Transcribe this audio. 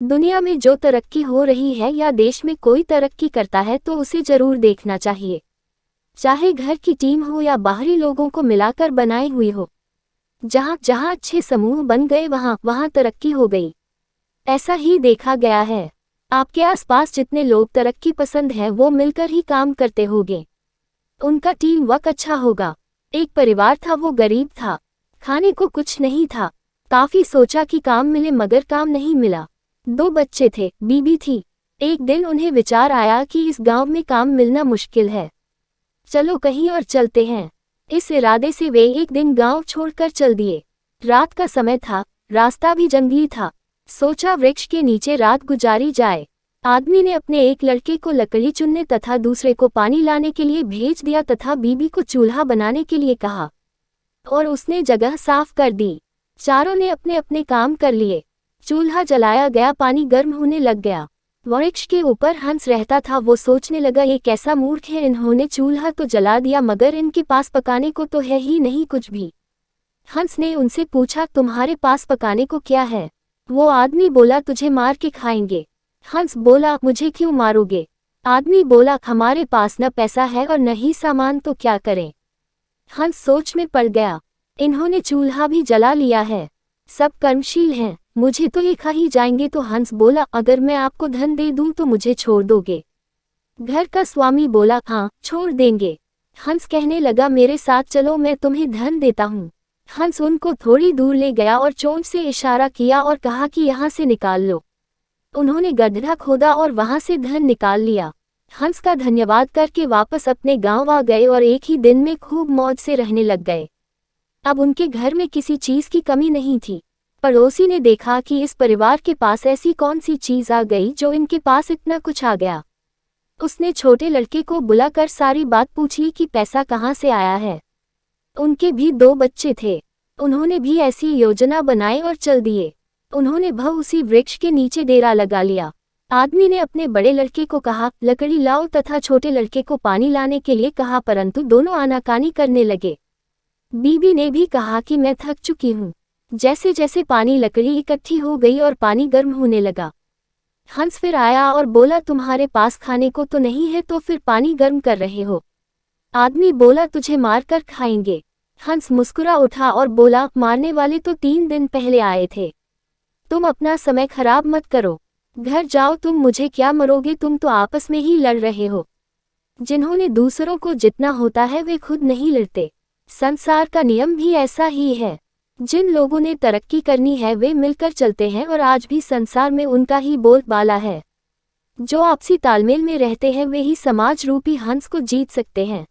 दुनिया में जो तरक्की हो रही है या देश में कोई तरक्की करता है तो उसे जरूर देखना चाहिए। चाहे घर की टीम हो या बाहरी लोगों को मिलाकर बनाई हुई हो। जहाँ जहाँ अच्छे समूह बन गए वहाँ तरक्की हो गई। ऐसा ही देखा गया है। आपके आसपास जितने लोग तरक्की पसंद हैं वो मिलकर ही काम करते होंगे। उनका टीम वर्क अच्छा होगा। एक परिवार था, वो गरीब था, खाने को कुछ नहीं था। काफी सोचा कि काम मिले मगर काम नहीं मिला। 2 बच्चे थे, बीबी थी। एक दिन उन्हें विचार आया कि इस गांव में काम मिलना मुश्किल है, चलो कहीं और चलते हैं। इस इरादे से वे एक दिन गांव छोड़कर चल दिए। रात का समय था, रास्ता भी जंगली था। सोचा वृक्ष के नीचे रात गुजारी जाए। आदमी ने अपने एक लड़के को लकड़ी चुनने तथा दूसरे को पानी लाने के लिए भेज दिया तथा बीबी को चूल्हा बनाने के लिए कहा और उसने जगह साफ कर दी। चारों ने अपने अपने काम कर लिए। चूल्हा जलाया गया, पानी गर्म होने लग गया। वृक्ष के ऊपर हंस रहता था। वो सोचने लगा, ये कैसा मूर्ख है, इन्होंने चूल्हा तो जला दिया मगर इनके पास पकाने को तो है ही नहीं कुछ भी। हंस ने उनसे पूछा, तुम्हारे पास पकाने को क्या है? वो आदमी बोला, तुझे मार के खाएंगे। हंस बोला, मुझे क्यों मारोगे? आदमी बोला, हमारे पास न पैसा है और न ही सामान, तो क्या करें? हंस सोच में पड़ गया। इन्होंने चूल्हा भी जला लिया है, सब कर्मशील हैं, मुझे तो ये खा ही जाएंगे। तो हंस बोला, अगर मैं आपको धन दे दूं तो मुझे छोड़ दोगे? घर का स्वामी बोला, हाँ छोड़ देंगे। हंस कहने लगा, मेरे साथ चलो, मैं तुम्हें धन देता हूँ। हंस उनको थोड़ी दूर ले गया और चोंच से इशारा किया और कहा कि यहाँ से निकाल लो। उन्होंने गड्ढा खोदा और वहां से धन निकाल लिया। हंस का धन्यवाद करके वापस अपने गांव आ गए और एक ही दिन में खूब मौज से रहने लग गए। अब उनके घर में किसी चीज की कमी नहीं थी। पड़ोसी ने देखा कि इस परिवार के पास ऐसी कौन सी चीज आ गई जो इनके पास इतना कुछ आ गया। उसने छोटे लड़के को बुलाकर सारी बात पूछ ली कि पैसा कहाँ से आया है। उनके भी 2 बच्चे थे, उन्होंने भी ऐसी योजना बनाई और चल दिए। उन्होंने उसी वृक्ष के नीचे डेरा लगा लिया। आदमी ने अपने बड़े लड़के को कहा, लकड़ी लाओ तथा छोटे लड़के को पानी लाने के लिए कहा, परंतु दोनों आनाकानी करने लगे। बीबी ने भी कहा कि मैं थक चुकी हूँ। जैसे जैसे पानी लकड़ी इकट्ठी हो गई और पानी गर्म होने लगा। हंस फिर आया और बोला, तुम्हारे पास खाने को तो नहीं है तो फिर पानी गर्म कर रहे हो? आदमी बोला, तुझे मार कर खाएंगे। हंस मुस्कुरा उठा और बोला, मारने वाले तो 3 दिन पहले आए थे। तुम अपना समय खराब मत करो, घर जाओ, तुम मुझे क्या मरोगे, तुम तो आपस में ही लड़ रहे हो। जिन्होंने दूसरों को जितना होता है वे खुद नहीं लड़ते। संसार का नियम भी ऐसा ही है। जिन लोगों ने तरक्की करनी है वे मिलकर चलते हैं और आज भी संसार में उनका ही बोलबाला है। जो आपसी तालमेल में रहते हैं वे ही समाज रूपी हंस को जीत सकते हैं।